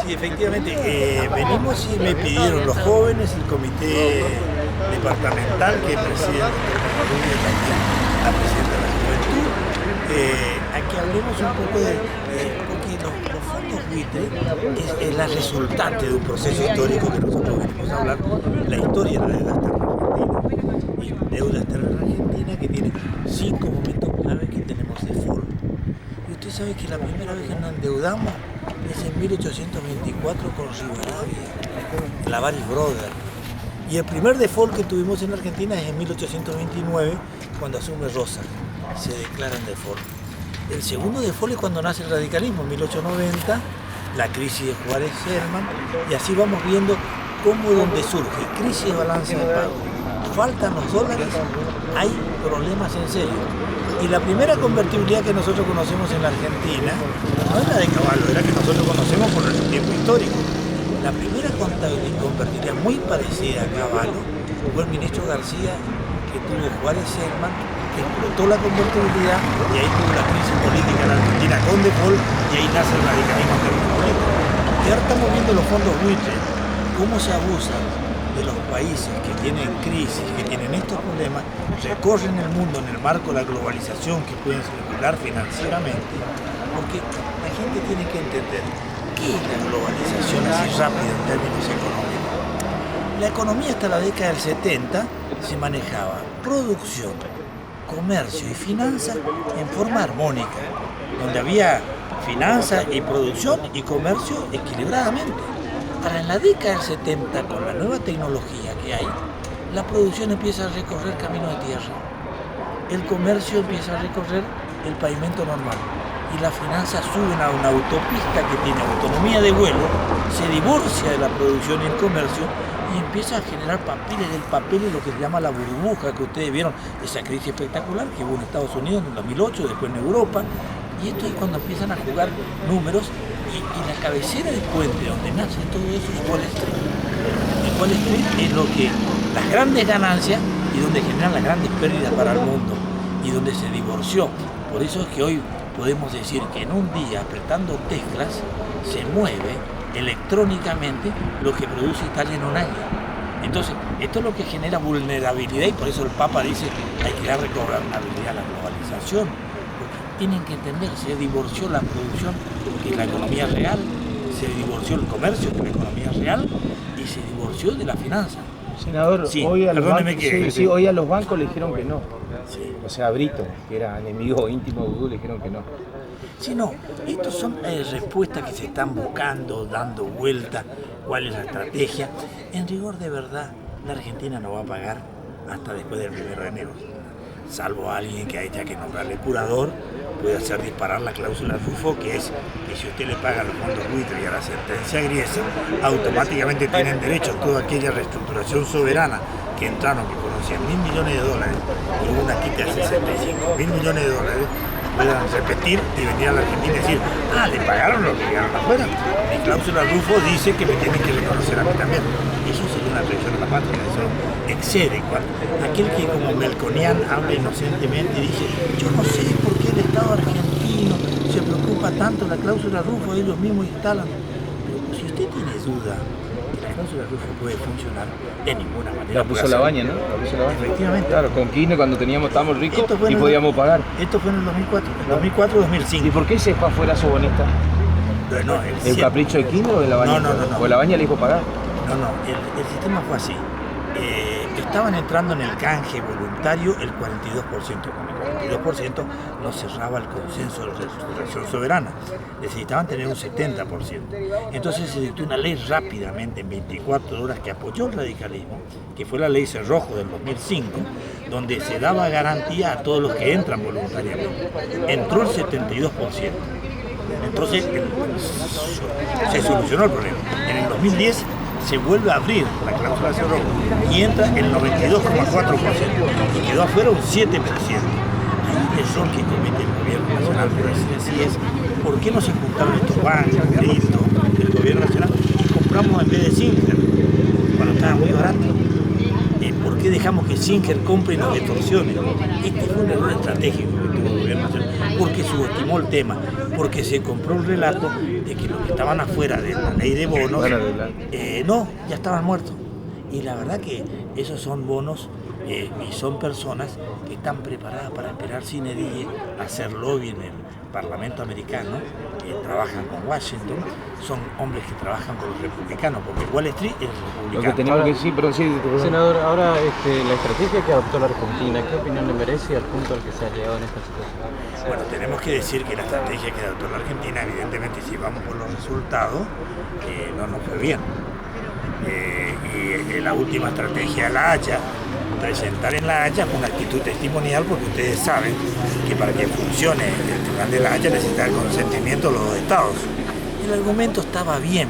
Sí, efectivamente, venimos y me pidieron los jóvenes, el comité departamental que preside el doctor Rubio y también la presidenta de la juventud, a que hablemos un poco porque los fondos buitre es la resultante de un proceso histórico que nosotros venimos a hablar, la historia de la deuda externa argentina. Y deuda externa argentina que tiene 5 momentos claves que tenemos default. Y usted sabe que la primera vez que nos endeudamos es en 1824 con Rivadavia, la Baris Brothers. Y el primer default que tuvimos en Argentina es en 1829, cuando asume Rosas, se declara en default. El segundo default es cuando nace el radicalismo, en 1890, la crisis de Juárez Sherman, y así vamos viendo cómo donde surge crisis de balance de pago, faltan los dólares, hay problemas en serio. Y la primera convertibilidad que nosotros conocemos en la Argentina no es la de Cavallo, era que nosotros conocemos por el tiempo histórico. La primera convertibilidad muy parecida a Cavallo fue el ministro García, que tuvo Juárez Sherman, que explotó la convertibilidad y ahí tuvo la crisis política en la Argentina con default y ahí nace el radicalismo político. Y ahora estamos viendo los fondos buitre, cómo se abusan de los países que tienen crisis, que tienen estos problemas, recorren el mundo en el marco de la globalización que pueden circular financieramente, porque la gente tiene que entender qué es la globalización así rápida en términos económicos. La economía hasta la década del 70 se manejaba producción, comercio y finanzas en forma armónica, donde había finanzas y producción y comercio equilibradamente. Ahora, en la década del 70, con la nueva tecnología que hay, la producción empieza a recorrer camino de tierra, el comercio empieza a recorrer el pavimento normal y las finanzas suben a una autopista que tiene autonomía de vuelo, se divorcia de la producción y el comercio y empieza a generar papeles del papel y lo que se llama la burbuja que ustedes vieron, esa crisis espectacular que hubo en Estados Unidos en el 2008, después en Europa, y esto es cuando empiezan a jugar números. Y la cabecera del puente donde nace todo eso es Wall Street. Y Wall Street es lo que las grandes ganancias y donde generan las grandes pérdidas para el mundo y donde se divorció. Por eso es que hoy podemos decir que en un día apretando teclas se mueve electrónicamente lo que produce Italia en un año. Entonces, esto es lo que genera vulnerabilidad y por eso el Papa dice hay que darle gobernabilidad a la globalización. Tienen que entender, se divorció la producción, que es la economía real, se divorció el comercio, que es la economía real, y se divorció de la finanza. Senador, Sí, hoy, hoy a los bancos le dijeron que no. Sí. O sea, a Brito, que era enemigo íntimo de Vudú, le dijeron que no. Sí, no, estas son respuestas que se están buscando, dando vuelta, cuál es la estrategia. En rigor de verdad, la Argentina no va a pagar hasta después del 1 de enero. Salvo a alguien que haya que nombrarle curador, puede hacer disparar la cláusula Rufo, que es que si usted le paga los fondos buitre y a la sentencia griesa, automáticamente tienen derecho a toda aquella reestructuración soberana que entraron, que con 100.000 millones de dólares y hubo una quita de 65.000 millones de dólares, puedan repetir y venir a la Argentina y decir, le pagaron lo que quedaron afuera. Mi cláusula Rufo dice que me tienen que reconocer a mí también. Eso sería una traición a la patria, eso excede. Aquel que como Melconian habla inocentemente y dice, yo no sé por qué el Estado argentino se preocupa tanto la cláusula Rufo, ellos mismos instalan. Pero si usted tiene duda que la cláusula Rufo puede funcionar, de ninguna manera. La puso Labaña, ¿no? La puso Labaña. Efectivamente. Claro, con Kirchner cuando estábamos ricos y podíamos pagar. Esto fue en el 2004, 2005. ¿Y por qué se dejó afuera Sobonesta? No, ¿El capricho de Kirchner o de Labaña? No. ¿O Labaña le dijo pagar? No, el sistema fue así. Estaban entrando en el canje voluntario el 42%, con el 42% no cerraba el consenso de reestructuración soberana, necesitaban tener un 70%. Entonces se dictó una ley rápidamente, en 24 horas, que apoyó el radicalismo, que fue la ley Cerrojo del 2005, donde se daba garantía a todos los que entran voluntariamente. Entró el 72%. Entonces se solucionó el problema. En el 2010 se vuelve a abrir la cláusula Cerrojo y entra el 92,4% y quedó afuera un 7%. Ahí el error que comete el gobierno nacional, por decir así, es ¿por qué no se juntaron estos bancos, créditos del gobierno nacional y compramos en vez de Singer cuando estaba muy barato? ¿Por qué dejamos que Singer compre y nos extorsione? Este fue un error estratégico que tuvo el gobierno afirmaciones, porque subestimó el tema, porque se compró el relato de que los que estaban afuera de la ley de bonos, no, ya estaban muertos. Y la verdad que esos son bonos y son personas que están preparadas para esperar sine die, hacer lobby en el Parlamento americano, trabajan con Washington, son hombres que trabajan con los republicanos, porque Wall Street es republicano. Lo que tenemos que decir, pero sí, senador, ahora la estrategia que adoptó la Argentina, ¿qué opinión le merece al punto al que se ha llegado en esta situación? Bueno, tenemos que decir que la estrategia que adoptó la Argentina, evidentemente, si vamos por los resultados, no nos fue bien. Y la última estrategia de La Haya, presentar en La Haya una actitud testimonial, porque ustedes saben que para que funcione el Tribunal de La Haya necesita el consentimiento de los dos estados. El argumento estaba bien,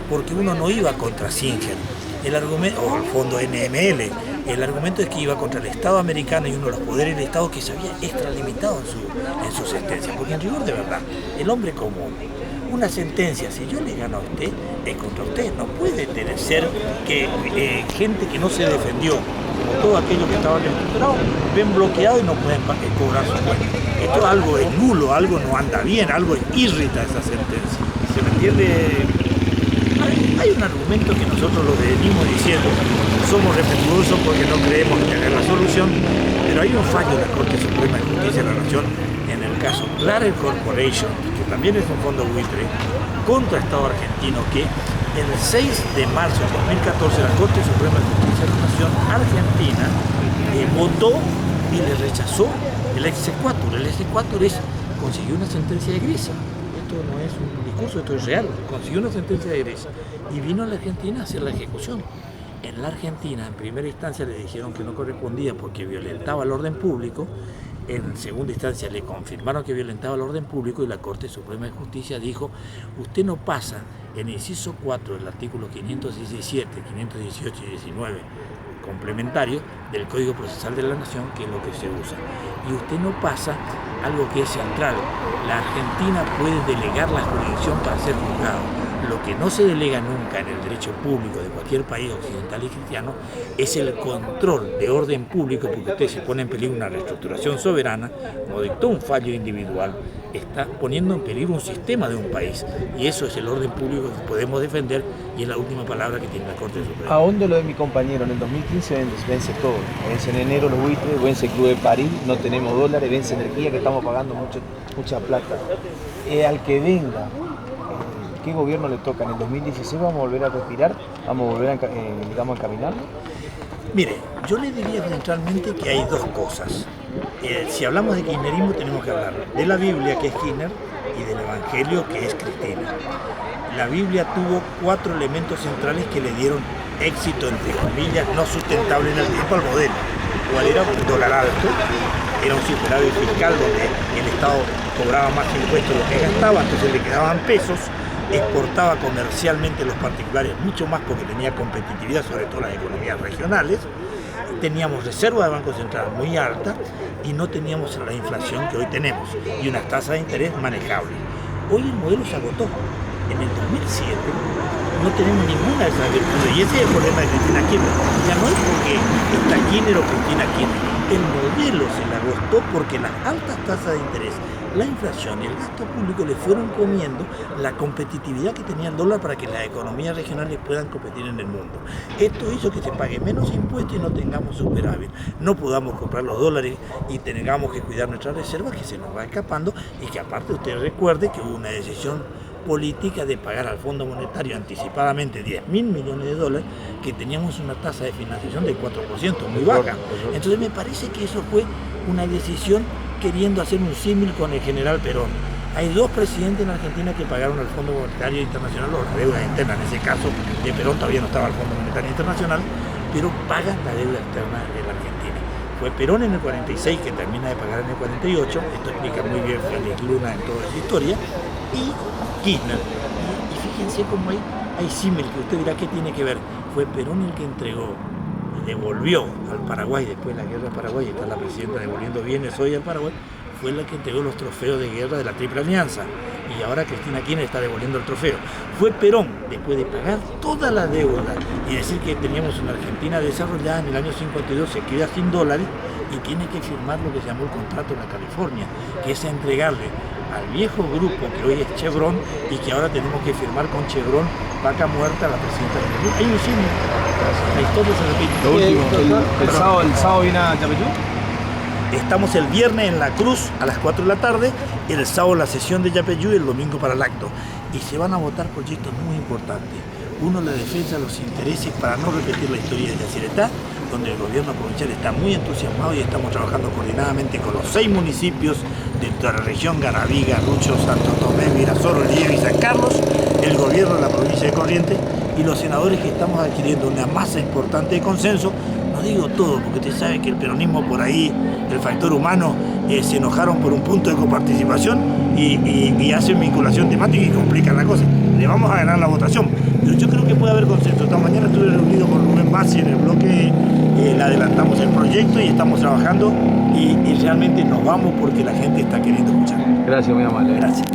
porque uno no iba contra Singer, el argumento, o el fondo NML, el argumento es que iba contra el Estado americano y uno de los poderes del Estado que se había extralimitado en su sentencia, porque en rigor de verdad, el hombre común, una sentencia, si yo le gano a usted, es contra usted. No puede ser que gente que no se defendió, como todos aquellos que estaban estructurados, ven bloqueados y no pueden cobrar su cuenta. Esto es algo es nulo, algo no anda bien, algo irrita esa sentencia. ¿Se me entiende? Hay un argumento que nosotros lo venimos diciendo, somos respetuosos porque no creemos tener la solución, pero hay un fallo de la Corte Suprema de Justicia de la Nación en el caso Claret Corporation, que también es un fondo buitre, contra el Estado argentino, que el 6 de marzo de 2014 la Corte Suprema de Justicia de la Nación Argentina votó y le rechazó el exequatur. El exequatur consiguió una sentencia de Grisa. Esto no es un discurso, esto es real. Consiguió una sentencia de Grisa y vino a la Argentina a hacer la ejecución. En la Argentina, en primera instancia, le dijeron que no correspondía porque violentaba el orden público. En segunda instancia le confirmaron que violentaba el orden público y la Corte Suprema de Justicia dijo: usted no pasa en el inciso 4 del artículo 517, 518 y 19 complementario del Código Procesal de la Nación, que es lo que se usa. Y usted no pasa algo que es central. La Argentina puede delegar la jurisdicción para ser juzgado. Lo que no se delega nunca en el derecho público de cualquier país occidental y cristiano es el control de orden público, porque usted se pone en peligro una reestructuración soberana, como dictó un fallo individual, está poniendo en peligro un sistema de un país, y eso es el orden público que podemos defender, y es la última palabra que tiene la Corte Suprema. Ahondo lo de mi compañero, en el 2015 vence todo, vence en enero los buitres, vence el Club de París, no tenemos dólares, vence energía, que estamos pagando mucha plata. Al que venga, ¿qué gobierno le toca? ¿En el 2016 vamos a volver a respirar? ¿Vamos a volver a caminar? Mire, yo le diría centralmente que hay dos cosas. Si hablamos de kirchnerismo tenemos que hablar de la Biblia, que es Kirchner, y del Evangelio, que es Cristina. La Biblia tuvo 4 elementos centrales que le dieron éxito, entre comillas, no sustentable en el tiempo al modelo. ¿Cuál era? Un dólar alto, era un superávit fiscal donde el Estado cobraba más impuestos de lo que gastaba, entonces le quedaban pesos, exportaba comercialmente los particulares mucho más porque tenía competitividad, sobre todo las economías regionales, teníamos reserva de Banco Central muy alta y no teníamos la inflación que hoy tenemos y una tasa de interés manejable. Hoy el modelo se agotó. En el 2007 no tenemos ninguna de esas virtudes y ese es el problema de Cristina Kirchner. Ya no es porque está Kirchner o Cristina Kirchner. El modelo se le agotó porque las altas tasas de interés, la inflación y el gasto público le fueron comiendo la competitividad que tenía el dólar para que las economías regionales puedan competir en el mundo. Esto hizo que se pague menos impuestos y no tengamos superávit. No podamos comprar los dólares y tengamos que cuidar nuestras reservas, que se nos va escapando, y que aparte usted recuerde que hubo una decisión política de pagar al Fondo Monetario anticipadamente 10.000 millones de dólares, que teníamos una tasa de financiación del 4%, muy baja. Entonces me parece que eso fue una decisión queriendo hacer un símil con el general Perón. Hay 2 presidentes en Argentina que pagaron al Fondo Monetario Internacional, o deuda externa, en ese caso de Perón todavía no estaba el Fondo Monetario Internacional, pero pagan la deuda externa de la Argentina. Fue Perón en el 46 que termina de pagar en el 48, esto explica muy bien Félix Luna en toda esa historia, y Kirchner. Y fíjense cómo hay símil, que usted dirá qué tiene que ver. Fue Perón el que entregó, devolvió al Paraguay, después de la guerra de Paraguay, está la presidenta devolviendo bienes hoy al Paraguay, fue la que entregó los trofeos de guerra de la Triple Alianza, y ahora Cristina Kirchner está devolviendo el trofeo. Fue Perón, después de pagar toda la deuda y decir que teníamos una Argentina desarrollada en el año 52, se queda sin dólares, y tiene que firmar lo que se llamó el contrato de la California, que es entregarle al viejo grupo que hoy es Chevron y que ahora tenemos que firmar con Chevron vaca muerta a la presidenta de la República. Hay un signo, la historia se repite. Lo último, el sábado viene a Yapeyú. Estamos el viernes en la Cruz a las 4 de la tarde, el sábado la sesión de Yapeyú y el domingo para el acto. Y se van a votar proyectos muy importantes. Uno, la defensa de los intereses para no repetir la historia de Yacyretá, donde el gobierno provincial está muy entusiasmado y estamos trabajando coordinadamente con los 6 municipios de la región, Garaví, Garrucho, Santo Tomé, Virasoro, Lieve y San Carlos, el gobierno de la provincia de Corrientes y los senadores que estamos adquiriendo una masa importante de consenso. No digo todo, porque usted sabe que el peronismo por ahí, el factor humano, se enojaron por un punto de coparticipación y hacen vinculación temática y complican la cosa. Le vamos a ganar la votación, pero yo creo que puede haber consenso. Esta mañana estuve reunido con Rubén Bassi en el bloque, le adelantamos el proyecto y estamos trabajando y realmente nos vamos porque la gente está queriendo escuchar. Gracias, muy amable. Gracias.